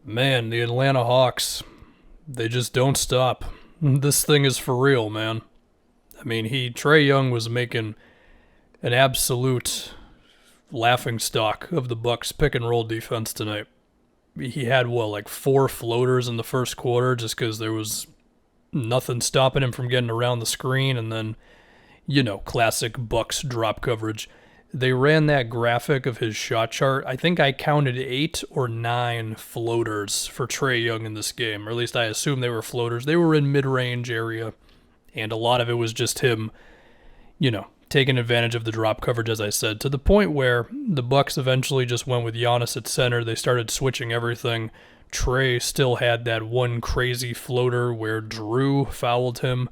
Man, the Atlanta Hawks, they just don't stop. This thing is for real, man. I mean, Trae Young was making an absolute laughing stock of the Bucks pick and roll defense tonight. He had like four floaters in the first quarter just because there was nothing stopping him from getting around the screen, and then classic Bucks drop coverage. They ran that graphic of his shot chart. I think I counted 8 or 9 floaters for Trae Young in this game, or at least I assume they were floaters. They were in mid-range area, and a lot of it was just him, taking advantage of the drop coverage, as I said, to the point where the Bucks eventually just went with Giannis at center. They started switching everything. Trae still had that one crazy floater where Drew fouled him.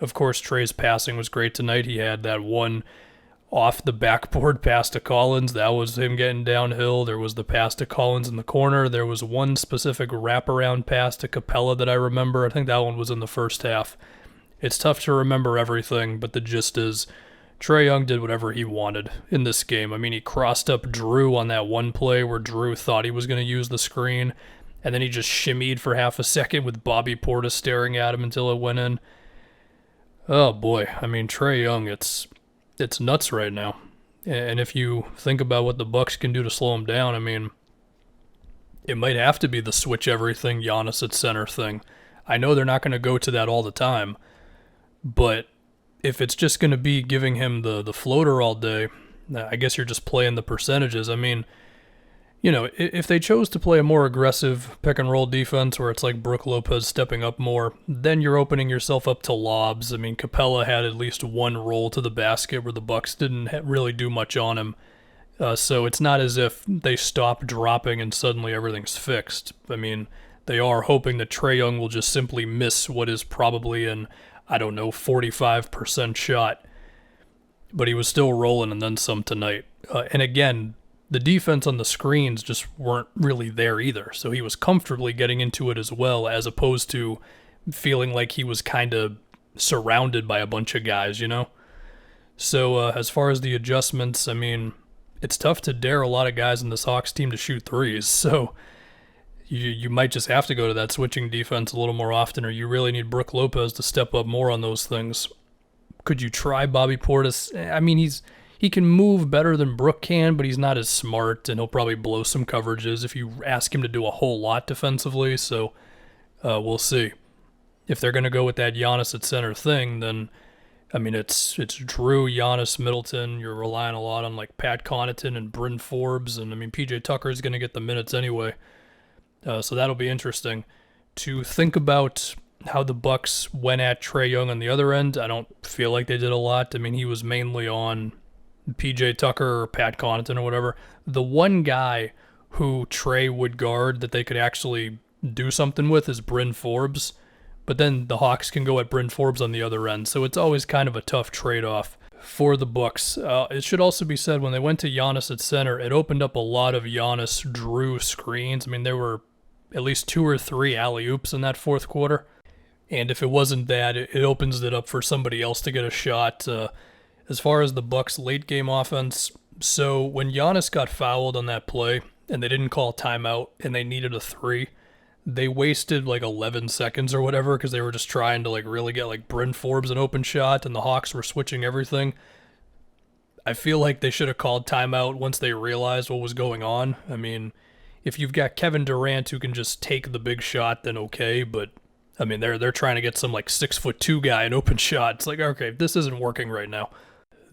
Of course, Trae's passing was great tonight. He had that one off the backboard pass to Collins. That was him getting downhill. There was the pass to Collins in the corner. There was one specific wraparound pass to Capella that I remember. I think that one was in the first half. It's tough to remember everything, but the gist is Trae Young did whatever he wanted in this game. I mean, he crossed up Drew on that one play where Drew thought he was going to use the screen, and then he just shimmied for half a second with Bobby Portis staring at him until it went in. Oh boy, I mean, Trae Young, it's nuts right now. And if you think about what the Bucks can do to slow him down, I mean, it might have to be the switch everything Giannis at center thing. I know they're not going to go to that all the time, but if it's just going to be giving him the floater all day, I guess you're just playing the percentages. I mean, if they chose to play a more aggressive pick and roll defense where it's like Brook Lopez stepping up more, then you're opening yourself up to lobs. I mean, Capella had at least one roll to the basket where the Bucks didn't really do much on him. So it's not as if they stop dropping and suddenly everything's fixed. I mean, they are hoping that Trae Young will just simply miss what is probably an, 45% shot. But he was still rolling and then some tonight. And again, the defense on the screens just weren't really there either. So he was comfortably getting into it as well, as opposed to feeling like he was kind of surrounded by a bunch of guys, So as far as the adjustments, I mean, it's tough to dare a lot of guys in this Hawks team to shoot threes. So you might just have to go to that switching defense a little more often, or you really need Brook Lopez to step up more on those things. Could you try Bobby Portis? I mean, he can move better than Brook can, but he's not as smart, and he'll probably blow some coverages if you ask him to do a whole lot defensively. So we'll see. If they're going to go with that Giannis at center thing, then, I mean, it's Drew, Giannis, Middleton. You're relying a lot on, like, Pat Connaughton and Bryn Forbes, and, I mean, PJ Tucker is going to get the minutes anyway. So that'll be interesting. To think about how the Bucks went at Trae Young on the other end, I don't feel like they did a lot. I mean, he was mainly on PJ Tucker or Pat Connaughton or whatever. The one guy who Trae would guard that they could actually do something with is Bryn Forbes, but then the Hawks can go at Bryn Forbes on the other end, so it's always kind of a tough trade-off for the Bucks. It should also be said, when they went to Giannis at center, it opened up a lot of Giannis-Drew screens. I mean, there were at least 2 or 3 alley-oops in that fourth quarter, and if it wasn't that, it opens it up for somebody else to get a shot. As far as the Bucks' late-game offense, so when Giannis got fouled on that play and they didn't call timeout and they needed a 3, they wasted like 11 seconds or whatever because they were just trying to like really get like Bryn Forbes an open shot, and the Hawks were switching everything. I feel like they should have called timeout once they realized what was going on. I mean, if you've got Kevin Durant who can just take the big shot, then okay, but I mean, they're trying to get some like 6'2" guy an open shot. It's like, okay, this isn't working right now.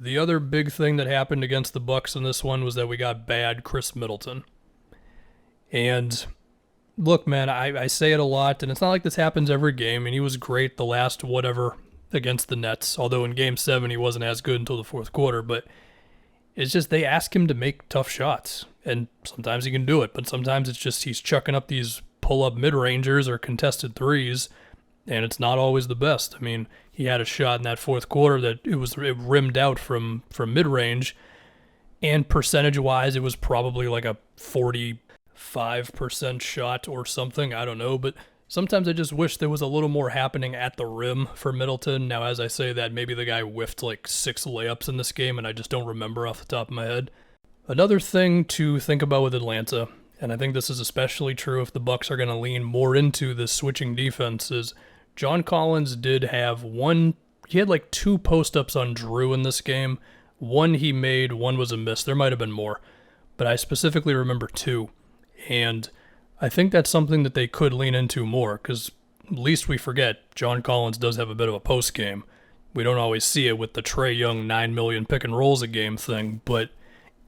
The other big thing that happened against the Bucks in this one was that we got bad Chris Middleton. And look, man, I say it a lot, and it's not like this happens every game. And he was great the last whatever against the Nets, although in Game 7 he wasn't as good until the fourth quarter. But it's just they ask him to make tough shots, and sometimes he can do it, but sometimes it's just he's chucking up these pull-up mid-rangers or contested threes, and it's not always the best. I mean, he had a shot in that fourth quarter that it rimmed out from mid-range, and percentage-wise, it was probably like a 45% shot or something. I don't know, but sometimes I just wish there was a little more happening at the rim for Middleton. Now, as I say that, maybe the guy whiffed like 6 layups in this game, and I just don't remember off the top of my head. Another thing to think about with Atlanta, and I think this is especially true if the Bucks are going to lean more into this switching defense, is John Collins did have he had like 2 post-ups on Drew in this game. One he made, one was a miss. There might have been more, but I specifically remember 2. And I think that's something that they could lean into more, because least we forget, John Collins does have a bit of a post game. We don't always see it with the Trae Young 9 million pick and rolls a game thing, but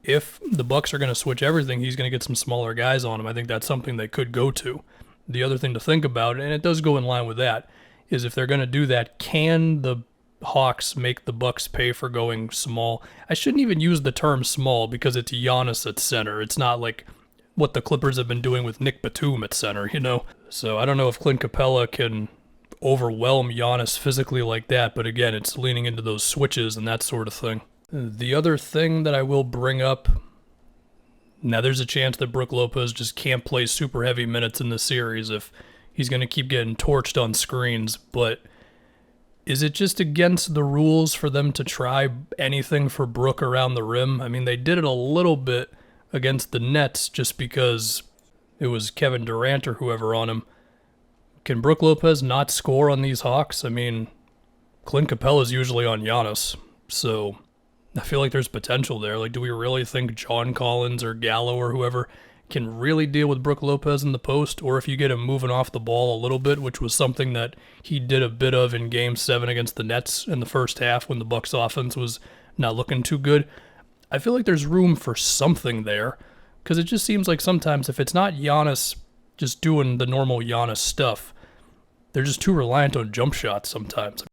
if the Bucks are going to switch everything, he's going to get some smaller guys on him. I think that's something they could go to. The other thing to think about, and it does go in line with that, is if they're going to do that, can the Hawks make the Bucks pay for going small? I shouldn't even use the term small because it's Giannis at center. It's not like what the Clippers have been doing with Nick Batum at center, you know? So I don't know if Clint Capella can overwhelm Giannis physically like that, but again, it's leaning into those switches and that sort of thing. The other thing that I will bring up, now there's a chance that Brook Lopez just can't play super heavy minutes in the series if he's going to keep getting torched on screens, but is it just against the rules for them to try anything for Brook around the rim? I mean, they did it a little bit against the Nets just because it was Kevin Durant or whoever on him. Can Brook Lopez not score on these Hawks? I mean, Clint Capella's usually on Giannis, so I feel like there's potential there. Like, do we really think John Collins or Gallo or whoever can really deal with Brook Lopez in the post? Or if you get him moving off the ball a little bit, which was something that he did a bit of in Game 7 against the Nets in the first half when the Bucks offense was not looking too good, I feel like there's room for something there, because it just seems like sometimes if it's not Giannis just doing the normal Giannis stuff, they're just too reliant on jump shots sometimes.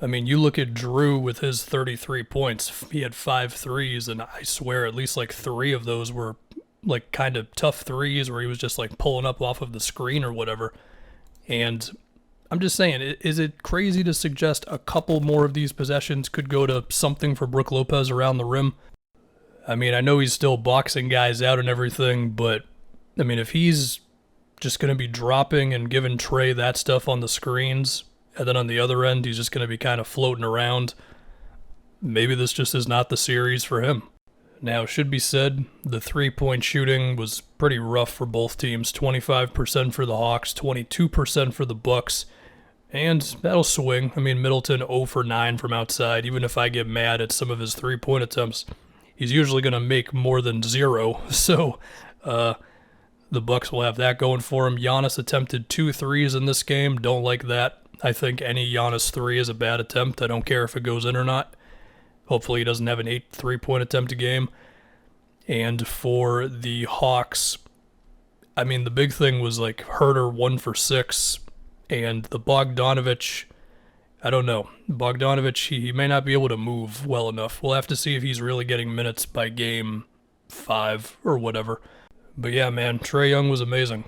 I mean, you look at Drew with his 33 points, he had 5 threes, and I swear at least like 3 of those were like kind of tough threes where he was just like pulling up off of the screen or whatever. And I'm just saying, is it crazy to suggest a couple more of these possessions could go to something for Brook Lopez around the rim? I mean, I know he's still boxing guys out and everything, but I mean, if he's just going to be dropping and giving Trae that stuff on the screens, and then on the other end, he's just going to be kind of floating around, maybe this just is not the series for him. Now, should be said, the 3-point shooting was pretty rough for both teams. 25% for the Hawks, 22% for the Bucks, and that'll swing. I mean, Middleton 0 for 9 from outside. Even if I get mad at some of his 3-point attempts, he's usually going to make more than 0. So, the Bucks will have that going for him. Giannis attempted 2 threes in this game. Don't like that. I think any Giannis 3 is a bad attempt. I don't care if it goes in or not. Hopefully he doesn't have an 8 3-point attempt a game. And for the Hawks, I mean, the big thing was like Herter 1 for 6. And the Bogdanovic, I don't know. Bogdanovic, he may not be able to move well enough. We'll have to see if he's really getting minutes by game 5 or whatever. But yeah, man, Trae Young was amazing.